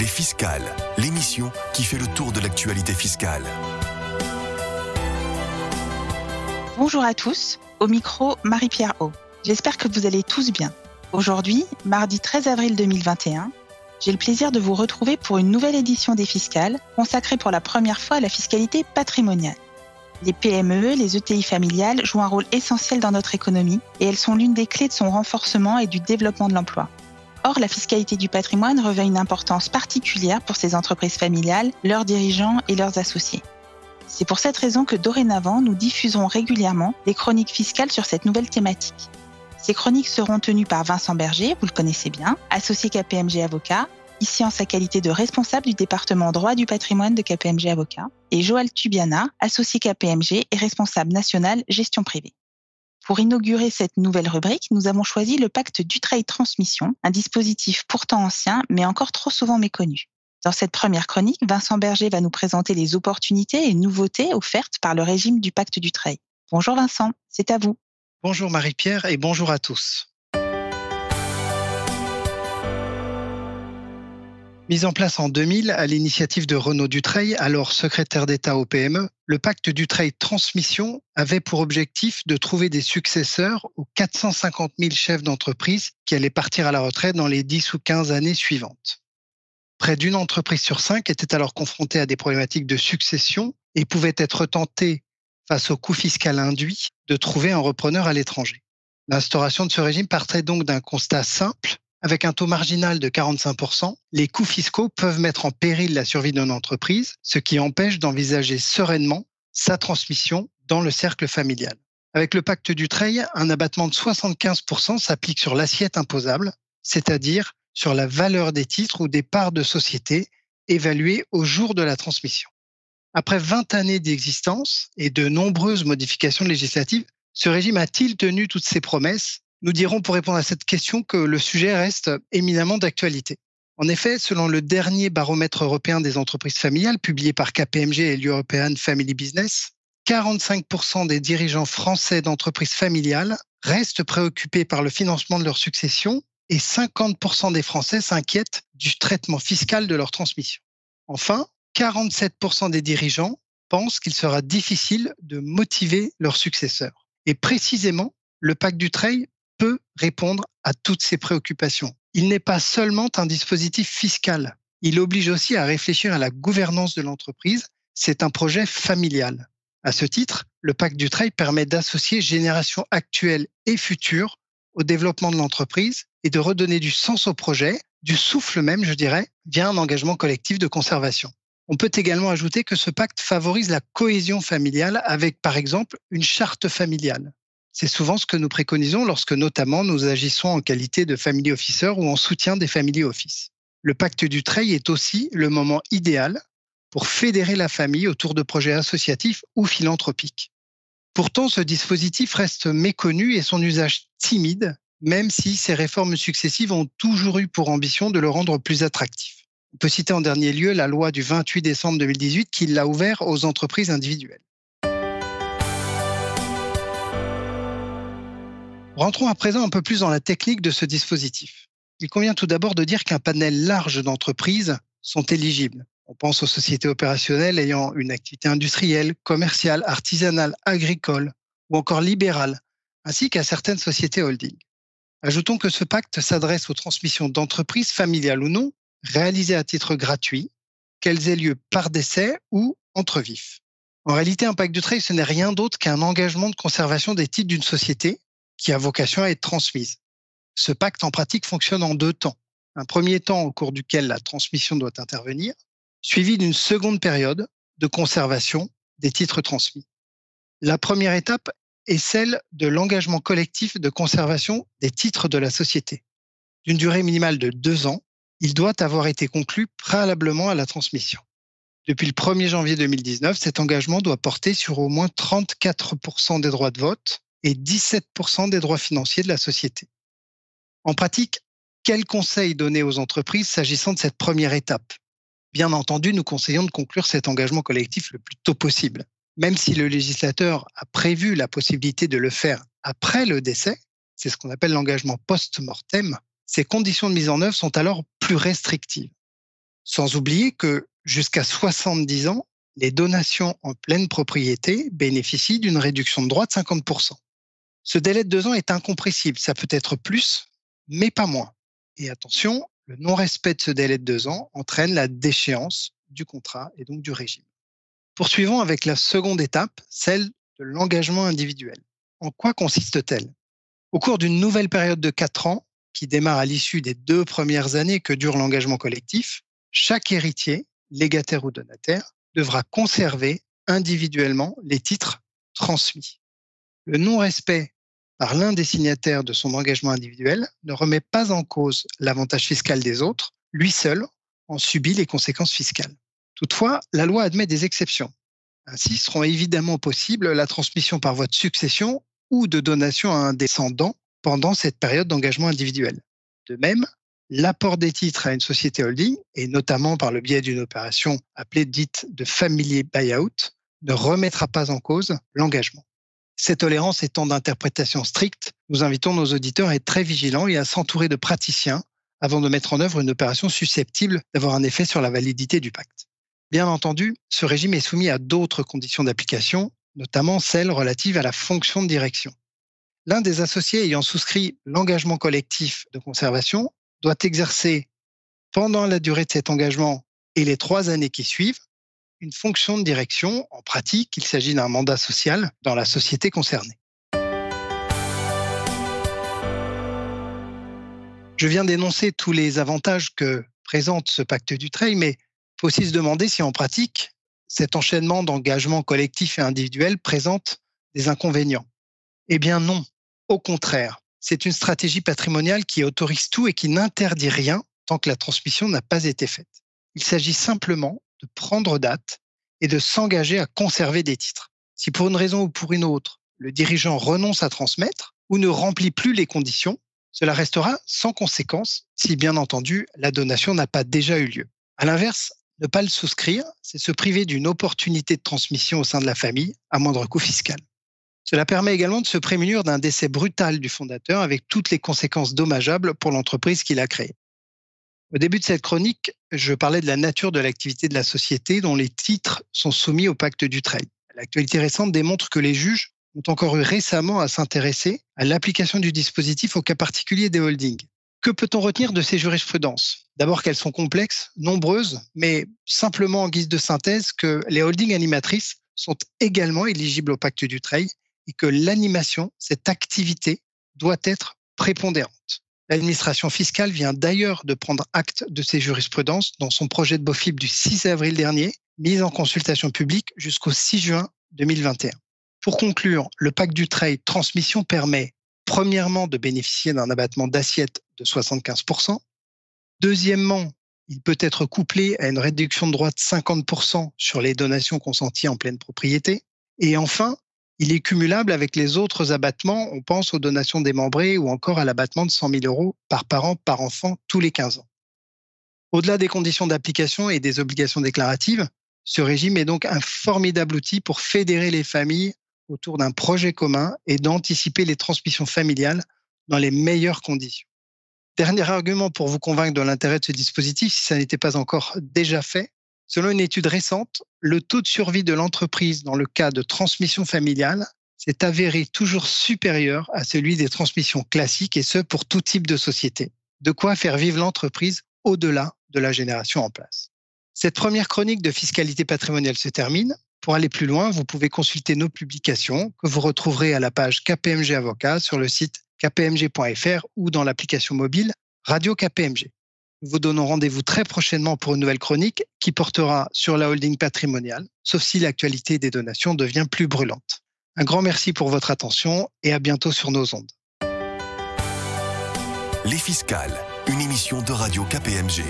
Les Fiscales, l'émission qui fait le tour de l'actualité fiscale. Bonjour à tous, au micro Marie-Pierre O. J'espère que vous allez tous bien. Aujourd'hui, mardi 13 avril 2021, j'ai le plaisir de vous retrouver pour une nouvelle édition des Fiscales, consacrée pour la première fois à la fiscalité patrimoniale. Les PME, les ETI familiales jouent un rôle essentiel dans notre économie et elles sont l'une des clés de son renforcement et du développement de l'emploi. Or, la fiscalité du patrimoine revêt une importance particulière pour ces entreprises familiales, leurs dirigeants et leurs associés. C'est pour cette raison que dorénavant, nous diffuserons régulièrement des chroniques fiscales sur cette nouvelle thématique. Ces chroniques seront tenues par Vincent Berger, vous le connaissez bien, associé KPMG Avocat, ici en sa qualité de responsable du département droit du patrimoine de KPMG Avocat, et Joël Tubiana, associé KPMG et responsable national gestion privée. Pour inaugurer cette nouvelle rubrique, nous avons choisi le pacte Dutreil-Transmission, un dispositif pourtant ancien, mais encore trop souvent méconnu. Dans cette première chronique, Vincent Berger va nous présenter les opportunités et nouveautés offertes par le régime du pacte Dutreil. Bonjour Vincent, c'est à vous. Bonjour Marie-Pierre et bonjour à tous. Mis en place en 2000 à l'initiative de Renaud Dutreil, alors secrétaire d'État au PME, le pacte Dutreil-Transmission avait pour objectif de trouver des successeurs aux 450 000 chefs d'entreprise qui allaient partir à la retraite dans les 10 ou 15 années suivantes. Près d'une entreprise sur 5 était alors confrontée à des problématiques de succession et pouvait être tentée, face au coût fiscal induit, de trouver un repreneur à l'étranger. L'instauration de ce régime partait donc d'un constat simple. Avec un taux marginal de 45%, les coûts fiscaux peuvent mettre en péril la survie d'une entreprise, ce qui empêche d'envisager sereinement sa transmission dans le cercle familial. Avec le pacte Dutreil, un abattement de 75% s'applique sur l'assiette imposable, c'est-à-dire sur la valeur des titres ou des parts de société évaluées au jour de la transmission. Après 20 années d'existence et de nombreuses modifications législatives, ce régime a-t-il tenu toutes ses promesses ? Nous dirons pour répondre à cette question que le sujet reste éminemment d'actualité. En effet, selon le dernier baromètre européen des entreprises familiales publié par KPMG et l'European Family Business, 45% des dirigeants français d'entreprises familiales restent préoccupés par le financement de leur succession et 50% des Français s'inquiètent du traitement fiscal de leur transmission. Enfin, 47% des dirigeants pensent qu'il sera difficile de motiver leurs successeurs. Et précisément, le pacte Dutreil peut répondre à toutes ces préoccupations. Il n'est pas seulement un dispositif fiscal. Il oblige aussi à réfléchir à la gouvernance de l'entreprise. C'est un projet familial. À ce titre, le pacte Dutreil permet d'associer générations actuelles et futures au développement de l'entreprise et de redonner du sens au projet, du souffle même, je dirais, via un engagement collectif de conservation. On peut également ajouter que ce pacte favorise la cohésion familiale avec, par exemple, une charte familiale. C'est souvent ce que nous préconisons lorsque notamment nous agissons en qualité de family officer ou en soutien des family office. Le pacte Dutreil est aussi le moment idéal pour fédérer la famille autour de projets associatifs ou philanthropiques. Pourtant, ce dispositif reste méconnu et son usage timide, même si ces réformes successives ont toujours eu pour ambition de le rendre plus attractif. On peut citer en dernier lieu la loi du 28 décembre 2018 qui l'a ouvert aux entreprises individuelles. Rentrons à présent un peu plus dans la technique de ce dispositif. Il convient tout d'abord de dire qu'un panel large d'entreprises sont éligibles. On pense aux sociétés opérationnelles ayant une activité industrielle, commerciale, artisanale, agricole ou encore libérale, ainsi qu'à certaines sociétés holding. Ajoutons que ce pacte s'adresse aux transmissions d'entreprises, familiales ou non, réalisées à titre gratuit, qu'elles aient lieu par décès ou entre vifs. En réalité, un pacte Dutreil, ce n'est rien d'autre qu'un engagement de conservation des titres d'une société qui a vocation à être transmise. Ce pacte, en pratique, fonctionne en 2 temps. Un premier temps au cours duquel la transmission doit intervenir, suivi d'une seconde période de conservation des titres transmis. La première étape est celle de l'engagement collectif de conservation des titres de la société. D'une durée minimale de 2 ans, il doit avoir été conclu préalablement à la transmission. Depuis le 1er janvier 2019, cet engagement doit porter sur au moins 34% des droits de vote et 17% des droits financiers de la société. En pratique, quels conseils donner aux entreprises s'agissant de cette première étape ? Bien entendu, nous conseillons de conclure cet engagement collectif le plus tôt possible. Même si le législateur a prévu la possibilité de le faire après le décès, c'est ce qu'on appelle l'engagement post-mortem, ces conditions de mise en œuvre sont alors plus restrictives. Sans oublier que jusqu'à 70 ans, les donations en pleine propriété bénéficient d'une réduction de droits de 50%. Ce délai de 2 ans est incompressible, ça peut être plus, mais pas moins. Et attention, le non-respect de ce délai de 2 ans entraîne la déchéance du contrat et donc du régime. Poursuivons avec la seconde étape, celle de l'engagement individuel. En quoi consiste-t-elle ? Au cours d'une nouvelle période de 4 ans, qui démarre à l'issue des 2 premières années que dure l'engagement collectif, chaque héritier, légataire ou donataire, devra conserver individuellement les titres transmis. Le non-respect par l'un des signataires de son engagement individuel ne remet pas en cause l'avantage fiscal des autres, lui seul en subit les conséquences fiscales. Toutefois, la loi admet des exceptions. Ainsi seront évidemment possibles la transmission par voie de succession ou de donation à un descendant pendant cette période d'engagement individuel. De même, l'apport des titres à une société holding, et notamment par le biais d'une opération appelée dite de family buyout, ne remettra pas en cause l'engagement. Cette tolérance étant d'interprétation stricte, nous invitons nos auditeurs à être très vigilants et à s'entourer de praticiens avant de mettre en œuvre une opération susceptible d'avoir un effet sur la validité du pacte. Bien entendu, ce régime est soumis à d'autres conditions d'application, notamment celles relatives à la fonction de direction. L'un des associés ayant souscrit l'engagement collectif de conservation doit exercer, pendant la durée de cet engagement et les 3 années qui suivent, une fonction de direction. En pratique, il s'agit d'un mandat social dans la société concernée. Je viens d'énoncer tous les avantages que présente ce pacte Dutreil, mais il faut aussi se demander si en pratique, cet enchaînement d'engagements collectifs et individuels présente des inconvénients. Eh bien non, au contraire, c'est une stratégie patrimoniale qui autorise tout et qui n'interdit rien tant que la transmission n'a pas été faite. Il s'agit simplement de prendre date et de s'engager à conserver des titres. Si pour une raison ou pour une autre, le dirigeant renonce à transmettre ou ne remplit plus les conditions, cela restera sans conséquence si, bien entendu, la donation n'a pas déjà eu lieu. À l'inverse, ne pas le souscrire, c'est se priver d'une opportunité de transmission au sein de la famille à moindre coût fiscal. Cela permet également de se prémunir d'un décès brutal du fondateur avec toutes les conséquences dommageables pour l'entreprise qu'il a créée. Au début de cette chronique, je parlais de la nature de l'activité de la société dont les titres sont soumis au pacte Dutreil. L'actualité récente démontre que les juges ont encore eu récemment à s'intéresser à l'application du dispositif au cas particulier des holdings. Que peut-on retenir de ces jurisprudences ? D'abord qu'elles sont complexes, nombreuses, mais simplement en guise de synthèse que les holdings animatrices sont également éligibles au pacte Dutreil et que l'animation, cette activité, doit être prépondérante. L'administration fiscale vient d'ailleurs de prendre acte de ces jurisprudences dans son projet de BOFIP du 6 avril dernier, mis en consultation publique jusqu'au 6 juin 2021. Pour conclure, le pacte Dutreil transmission permet premièrement de bénéficier d'un abattement d'assiette de 75%. Deuxièmement, il peut être couplé à une réduction de droits de 50% sur les donations consenties en pleine propriété. Et enfin, il est cumulable avec les autres abattements. On pense aux donations démembrées ou encore à l'abattement de 100 000 € par parent, par enfant, tous les 15 ans. Au-delà des conditions d'application et des obligations déclaratives, ce régime est donc un formidable outil pour fédérer les familles autour d'un projet commun et d'anticiper les transmissions familiales dans les meilleures conditions. Dernier argument pour vous convaincre de l'intérêt de ce dispositif, si ça n'était pas encore déjà fait, selon une étude récente, le taux de survie de l'entreprise dans le cas de transmission familiale s'est avéré toujours supérieur à celui des transmissions classiques, et ce pour tout type de société. De quoi faire vivre l'entreprise au-delà de la génération en place. Cette première chronique de fiscalité patrimoniale se termine. Pour aller plus loin, vous pouvez consulter nos publications que vous retrouverez à la page KPMG Avocat sur le site kpmg.fr ou dans l'application mobile Radio KPMG. Nous vous donnons rendez-vous très prochainement pour une nouvelle chronique qui portera sur la holding patrimoniale, sauf si l'actualité des donations devient plus brûlante. Un grand merci pour votre attention et à bientôt sur nos ondes. Les Fiscales, une émission de Radio KPMG.